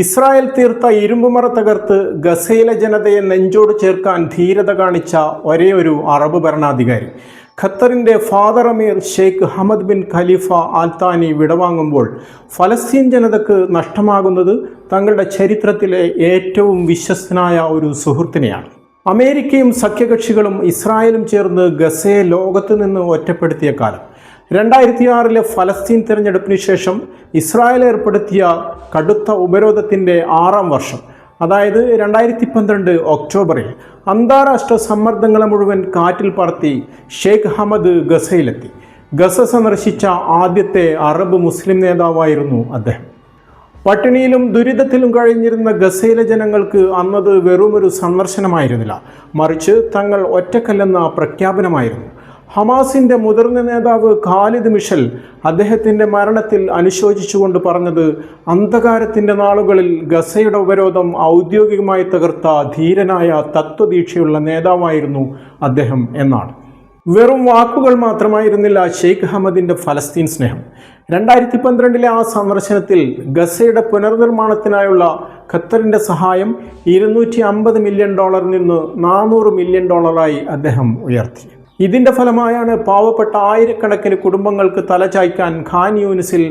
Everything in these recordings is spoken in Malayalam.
ഇസ്രായേൽ തീർത്ത ഇരുമ്പുമറ തകർത്ത് ഗസയിലെ ജനതയെ നെഞ്ചോട് ചേർക്കാൻ ധീരത കാണിച്ച ഒരേയൊരു അറബ് ഭരണാധികാരി. ഖത്തറിൻ്റെ ഫാദർ അമീർ ഷെയ്ഖ് ഹമദ് ബിൻ ഖലീഫ ആൽത്താനി വിടവാങ്ങുമ്പോൾ ഫലസ്തീൻ ജനതയ്ക്ക് നഷ്ടമാകുന്നത് തങ്ങളുടെ ചരിത്രത്തിലെ ഏറ്റവും വിശ്വസ്തനായ ഒരു സുഹൃത്തിനെയാണ്. അമേരിക്കയും സഖ്യകക്ഷികളും ഇസ്രായേലും ചേർന്ന് ഗസയെ ലോകത്ത് നിന്ന് ഒറ്റപ്പെടുത്തിയ കാലം. 2006 ഫലസ്തീൻ തിരഞ്ഞെടുപ്പിന് ശേഷം ഇസ്രായേൽ ഏർപ്പെടുത്തിയ കടുത്ത ഉപരോധത്തിൻ്റെ 6ാം വർഷം, അതായത് 2012 ഒക്ടോബറിൽ അന്താരാഷ്ട്ര സമ്മർദ്ദങ്ങളെ മുഴുവൻ കാറ്റിൽ പറത്തി ഷെയ്ഖ് ഹമദ് ഗസയിലെത്തി. ഗസ സന്ദർശിച്ച ആദ്യത്തെ അറബ് മുസ്ലിം നേതാവായിരുന്നു അദ്ദേഹം. പട്ടിണിയിലും ദുരിതത്തിലും കഴിഞ്ഞിരുന്ന ഗസയിലെ ജനങ്ങൾക്ക് അന്നത് വെറുമൊരു സന്ദർശനമായിരുന്നില്ല, മറിച്ച് തങ്ങൾ ഒറ്റക്കല്ലെന്ന പ്രഖ്യാപനമായിരുന്നു. ഹമാസിൻ്റെ മുതിർന്ന നേതാവ് ഖാലിദ് മിഷൽ അദ്ദേഹത്തിൻ്റെ മരണത്തിൽ അനുശോചിച്ചുകൊണ്ട് പറഞ്ഞത്, അന്ധകാരത്തിൻ്റെ നാളുകളിൽ ഗസയുടെ ഉപരോധം ഔദ്യോഗികമായി തകർത്ത ധീരനായ തത്വദീക്ഷയുള്ള നേതാവായിരുന്നു അദ്ദേഹം എന്നാണ്. വെറും വാക്കുകൾ മാത്രമായിരുന്നില്ല ഷെയ്ഖ് ഹമദിൻ്റെ ഫലസ്തീൻ സ്നേഹം. 2012 ആ സന്ദർശനത്തിൽ ഗസയുടെ പുനർനിർമ്മാണത്തിനായുള്ള ഖത്തറിൻ്റെ സഹായം $250 മില്യൺ നിന്ന് $400 മില്യൺ അദ്ദേഹം ഉയർത്തി. ഇതിൻ്റെ ഫലമായാണ് പാവപ്പെട്ട ആയിരക്കണക്കിന് കുടുംബങ്ങൾക്ക് തലചായ്ക്കാൻ ഖാൻ യൂനിസിൽ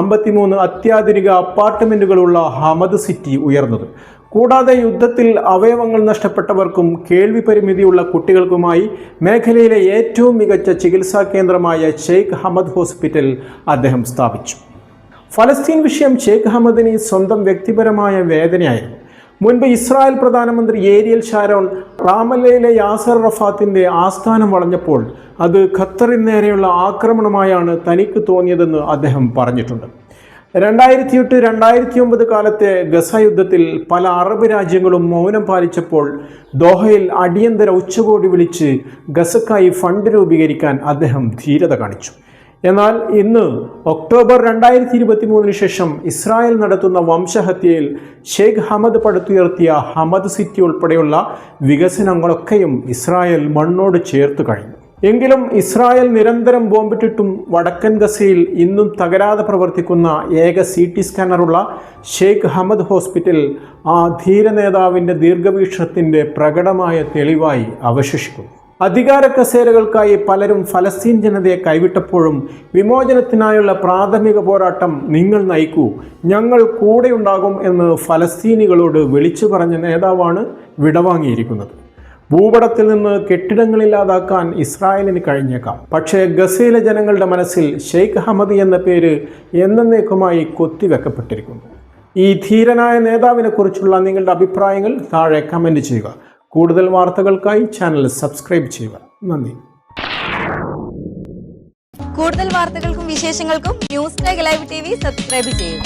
53 അത്യാധുനിക അപ്പാർട്ട്മെൻറ്റുകളുള്ള ഹമദ് സിറ്റി ഉയർന്നത്. കൂടാതെ യുദ്ധത്തിൽ അവയവങ്ങൾ നഷ്ടപ്പെട്ടവർക്കും കേൾവി പരിമിതിയുള്ള കുട്ടികൾക്കുമായി മേഖലയിലെ ഏറ്റവും മികച്ച ചികിത്സാ കേന്ദ്രമായ ഷെയ്ഖ് ഹമദ് ഹോസ്പിറ്റൽ അദ്ദേഹം സ്ഥാപിച്ചു. ഫലസ്തീൻ വിഷയം ഷെയ്ഖ് ഹമദിന് സ്വന്തം വ്യക്തിപരമായ വേദനയായിരുന്നു. മുൻപ് ഇസ്രായേൽ പ്രധാനമന്ത്രി ഏരിയൽ ഷാരോൺ റാമല്ലയിലെ യാസർ അറഫാത്തിൻ്റെ ആസ്ഥാനം വളഞ്ഞപ്പോൾ അത് ഖത്തറിന് നേരെയുള്ള ആക്രമണമായാണ് തനിക്ക് തോന്നിയതെന്ന് അദ്ദേഹം പറഞ്ഞിട്ടുണ്ട്. 2008-2009 കാലത്തെ ഗസ യുദ്ധത്തിൽ പല അറബ് രാജ്യങ്ങളും മൗനം പാലിച്ചപ്പോൾ ദോഹയിൽ അടിയന്തര ഉച്ചകോടി വിളിച്ച് ഗസക്കായി ഫണ്ട് രൂപീകരിക്കാൻ അദ്ദേഹം ധീരത കാണിച്ചു. എന്നാൽ ഇന്ന് ഒക്ടോബർ 2023 ശേഷം ഇസ്രായേൽ നടത്തുന്ന വംശഹത്യയിൽ ഷെയ്ഖ് ഹമദ് പടുത്തുയർത്തിയ ഹമദ് സിറ്റി ഉൾപ്പെടെയുള്ള വികസനങ്ങളൊക്കെയും ഇസ്രായേൽ മണ്ണോട് ചേർത്ത് കഴിഞ്ഞു. എങ്കിലും ഇസ്രായേൽ നിരന്തരം ബോംബിട്ടിട്ടും വടക്കൻ ഗസയിൽ ഇന്നും തകരാതെ പ്രവർത്തിക്കുന്ന ഏക CT സ്കാനറുള്ള ഷെയ്ഖ് ഹമദ് ഹോസ്പിറ്റൽ ആ ധീര നേതാവിൻ്റെ ദീർഘവീക്ഷണത്തിൻ്റെ പ്രകടമായ തെളിവായി അവശേഷിക്കുന്നു. അധികാര കസേരകൾക്കായി പലരും ഫലസ്തീൻ ജനതയെ കൈവിട്ടപ്പോഴും വിമോചനത്തിനായുള്ള പ്രാഥമിക പോരാട്ടം നിങ്ങൾ നയിക്കൂ, ഞങ്ങൾ കൂടെയുണ്ടാകും എന്ന് ഫലസ്തീനികളോട് വിളിച്ചു പറഞ്ഞ നേതാവാണ് വിടവാങ്ങിയിരിക്കുന്നത്. ഭൂപടത്തിൽ നിന്ന് കെട്ടിടങ്ങളില്ലാതാക്കാൻ ഇസ്രായേലിന് കഴിഞ്ഞേക്കാം, പക്ഷേ ഗസയിലെ ജനങ്ങളുടെ മനസ്സിൽ ഷെയ്ഖ് ഹമദ് എന്ന പേര് എന്നേക്കുമായി കൊത്തിവെക്കപ്പെട്ടിരിക്കുന്നു. ഈ ധീരനായ നേതാവിനെ കുറിച്ചുള്ള നിങ്ങളുടെ അഭിപ്രായങ്ങൾ താഴെ കമൻറ്റ് ചെയ്യുക. കൂടുതൽ വാർത്തകൾക്കായി ചാനൽ സബ്സ്ക്രൈബ് ചെയ്യുക. നന്ദി. കൂടുതൽ വാർത്തകൾക്കും വിശേഷങ്ങൾക്കും ന്യൂസ് ലൈവ് TV സബ്സ്ക്രൈബ് ചെയ്യുക.